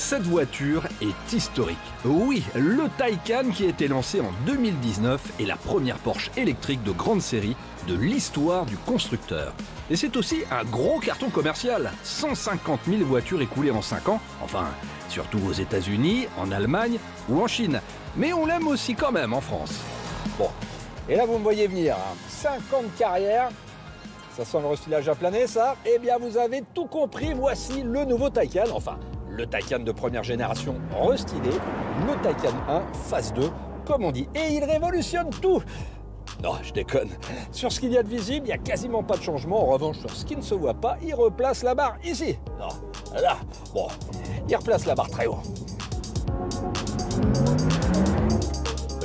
Cette voiture est historique. Oui, le Taycan qui a été lancé en 2019 est la première Porsche électrique de grande série de l'histoire du constructeur. Et c'est aussi un gros carton commercial. 150 000 voitures écoulées en 5 ans, enfin, surtout aux États-Unis, en Allemagne ou en Chine. Mais on l'aime aussi quand même en France. Bon, et là vous me voyez venir, 5 ans de carrière, ça sent le restylage à planer ça. Eh bien vous avez tout compris, voici le nouveau Taycan, enfin le Taycan de première génération restylé, le Taycan 1 phase 2 comme on dit. Et il révolutionne tout. Non, je déconne. Sur ce qu'il y a de visible, il n'y a quasiment pas de changement. En revanche, sur ce qui ne se voit pas, il replace la barre ici. Non, là, bon, il replace la barre très haut.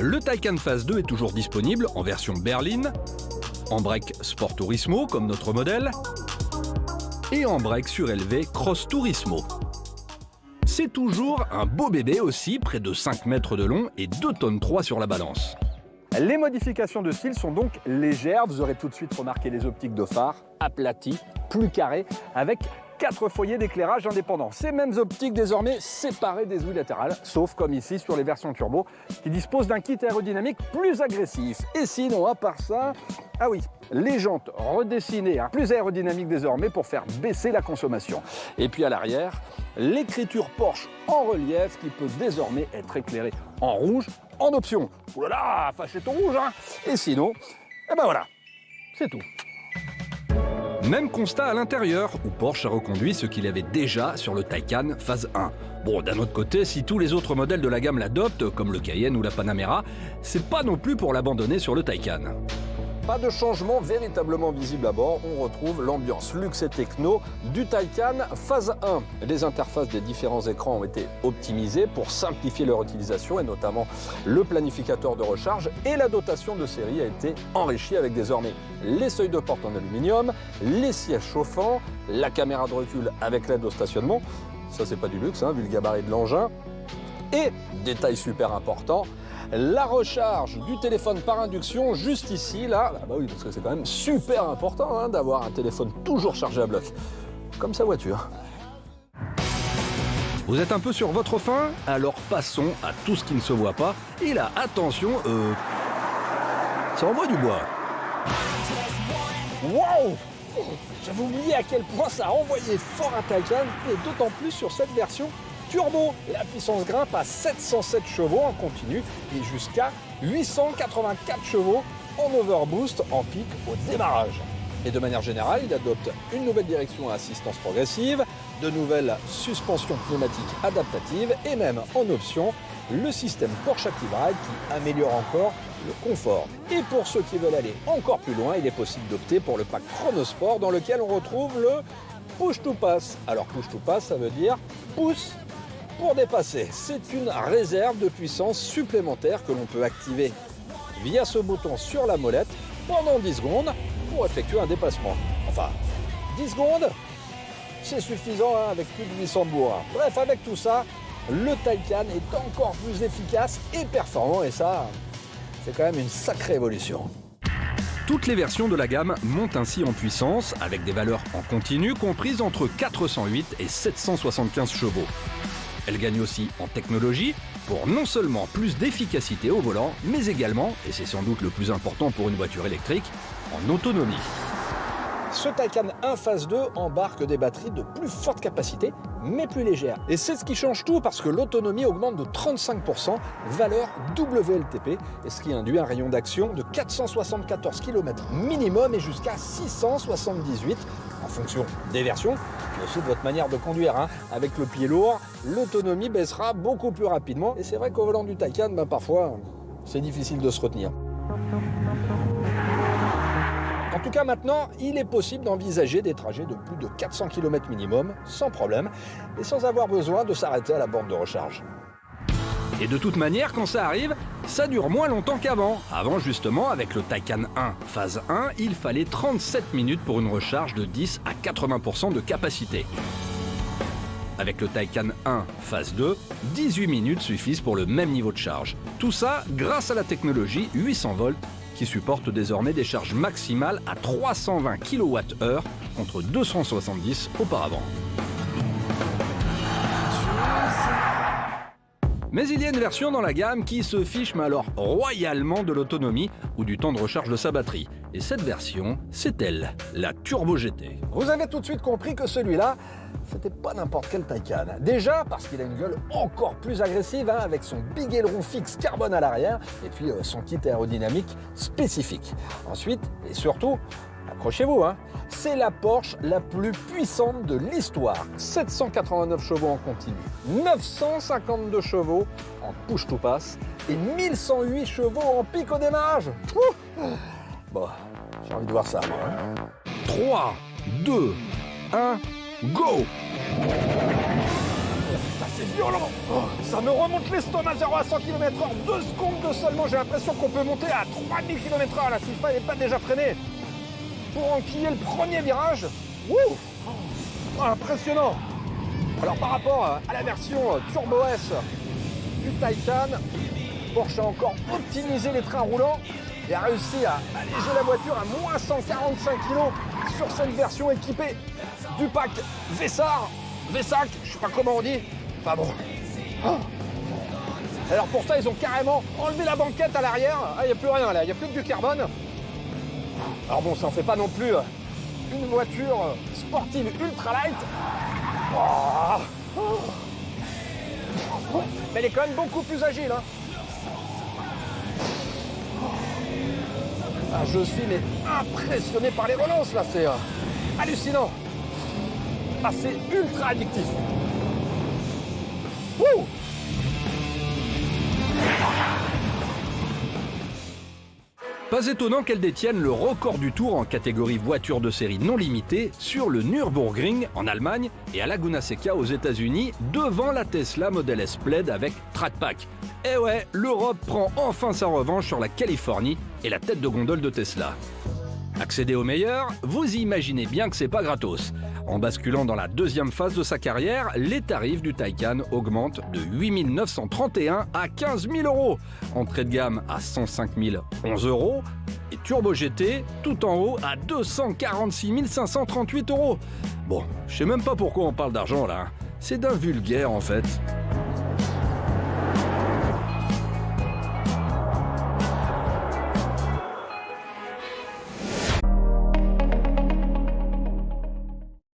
Le Taycan phase 2 est toujours disponible en version berline, en break Sport Turismo comme notre modèle, et en break surélevé Cross Turismo. C'est toujours un beau bébé aussi, près de 5 mètres de long et 2,3 tonnes sur la balance. Les modifications de style sont donc légères. Vous aurez tout de suite remarqué les optiques de phare aplaties, plus carrées, avec 4 foyers d'éclairage indépendants. Ces mêmes optiques désormais séparées des ouïes latérales, sauf comme ici sur les versions turbo, qui disposent d'un kit aérodynamique plus agressif. Et sinon, à part ça, ah oui, les jantes redessinées, plus aérodynamiques désormais pour faire baisser la consommation. Et puis à l'arrière, l'écriture Porsche en relief qui peut désormais être éclairée en rouge en option. Ouh là là, fâchez ton rouge, hein. Et sinon, eh ben voilà, c'est tout. Même constat à l'intérieur, où Porsche a reconduit ce qu'il avait déjà sur le Taycan phase 1. Bon, d'un autre côté, si tous les autres modèles de la gamme l'adoptent, comme le Cayenne ou la Panamera, c'est pas non plus pour l'abandonner sur le Taycan. Pas de changement véritablement visible à bord, on retrouve l'ambiance luxe et techno du Taycan phase 1. Les interfaces des différents écrans ont été optimisées pour simplifier leur utilisation et notamment le planificateur de recharge, et la dotation de série a été enrichie avec désormais les seuils de porte en aluminium, les sièges chauffants, la caméra de recul avec l'aide au stationnement, ça c'est pas du luxe vu le gabarit de l'engin, et, détail super important, la recharge du téléphone par induction juste ici, là, bah oui, parce que c'est quand même super important d'avoir un téléphone toujours chargé à bloc, comme sa voiture. Vous êtes un peu sur votre faim? Alors passons à tout ce qui ne se voit pas. Et là, attention, ça envoie du bois. Waouh! J'avais oublié à quel point ça a envoyé fort un Taycan, et d'autant plus sur cette version turbo. La puissance grimpe à 707 chevaux en continu et jusqu'à 884 chevaux en overboost en pic au démarrage. Et de manière générale, il adopte une nouvelle direction à assistance progressive, de nouvelles suspensions pneumatiques adaptatives et même en option, le système Porsche Active Ride qui améliore encore le confort. Et pour ceux qui veulent aller encore plus loin, il est possible d'opter pour le pack Chronosport dans lequel on retrouve le Push to Pass. Alors Push to Pass, ça veut dire pouce pour dépasser. C'est une réserve de puissance supplémentaire que l'on peut activer via ce bouton sur la molette pendant 10 secondes pour effectuer un dépassement. Enfin, 10 secondes, c'est suffisant avec plus de 800 bourres. Bref, avec tout ça, le Taycan est encore plus efficace et performant, et ça, c'est quand même une sacrée évolution. Toutes les versions de la gamme montent ainsi en puissance, avec des valeurs en continu comprises entre 408 et 775 chevaux. Elle gagne aussi en technologie, pour non seulement plus d'efficacité au volant, mais également, et c'est sans doute le plus important pour une voiture électrique, en autonomie. Ce Taycan 1 phase 2 embarque des batteries de plus forte capacité, mais plus légères. Et c'est ce qui change tout parce que l'autonomie augmente de 35%, valeur WLTP, et ce qui induit un rayon d'action de 474 km minimum et jusqu'à 678 en fonction des versions, mais aussi de votre manière de conduire. Avec le pied lourd, l'autonomie baissera beaucoup plus rapidement. Et c'est vrai qu'au volant du Taycan, parfois, c'est difficile de se retenir. En tout cas, maintenant, il est possible d'envisager des trajets de plus de 400 km minimum, sans problème, et sans avoir besoin de s'arrêter à la borne de recharge. Et de toute manière, quand ça arrive, ça dure moins longtemps qu'avant. Avant, justement, avec le Taycan 1 phase 1, il fallait 37 minutes pour une recharge de 10 à 80% de capacité. Avec le Taycan 1 phase 2, 18 minutes suffisent pour le même niveau de charge. Tout ça grâce à la technologie 800 volts qui supporte désormais des charges maximales à 320 kWh contre 270 auparavant. Mais il y a une version dans la gamme qui se fiche mais alors royalement de l'autonomie ou du temps de recharge de sa batterie. Et cette version, c'est elle, la Turbo GT. Vous avez tout de suite compris que celui-là, c'était pas n'importe quel Taycan. Déjà parce qu'il a une gueule encore plus agressive, avec son big aileron fixe carbone à l'arrière et puis son kit aérodynamique spécifique. Ensuite, et surtout, accrochez-vous, c'est la Porsche la plus puissante de l'histoire. 789 chevaux en continu, 952 chevaux en push-to-pass et 1108 chevaux en pic au démarrage. Bon, j'ai envie de voir ça, moi. 3, 2, 1, go! Ça c'est violent. Ça me remonte l'estomac 0 à 100 km/h, 2 secondes de seulement. J'ai l'impression qu'on peut monter à 3000 km/h là, si le n'est pas déjà freiné. Pour enquiller le premier virage, impressionnant. Alors par rapport à la version Turbo S du Taycan, Porsche a encore optimisé les trains roulants et a réussi à alléger la voiture à moins 145 kg sur cette version équipée du pack VSAR, VSAC, je sais pas comment on dit. Enfin bon. Alors pour ça, ils ont carrément enlevé la banquette à l'arrière. Il n'y a plus rien là, il n'y a plus que du carbone. Alors bon, ça en fait pas non plus une voiture sportive ultra light. Mais elle est quand même beaucoup plus agile. Je suis mais impressionné par les relances là, c'est hallucinant. C'est ultra addictif. Pas étonnant qu'elle détienne le record du tour en catégorie voiture de série non limitée sur le Nürburgring en Allemagne et à Laguna Seca aux États-Unis devant la Tesla Model S Plaid avec Trackpack. Et ouais, l'Europe prend enfin sa revanche sur la Californie et la tête de gondole de Tesla. Accéder au meilleur, vous imaginez bien que c'est pas gratos. En basculant dans la deuxième phase de sa carrière, les tarifs du Taycan augmentent de 8 931 à 15 000 euros. Entrée de gamme à 105 011 euros et Turbo GT tout en haut à 246 538 euros. Bon, je sais même pas pourquoi on parle d'argent là. C'est d'un vulgaire en fait.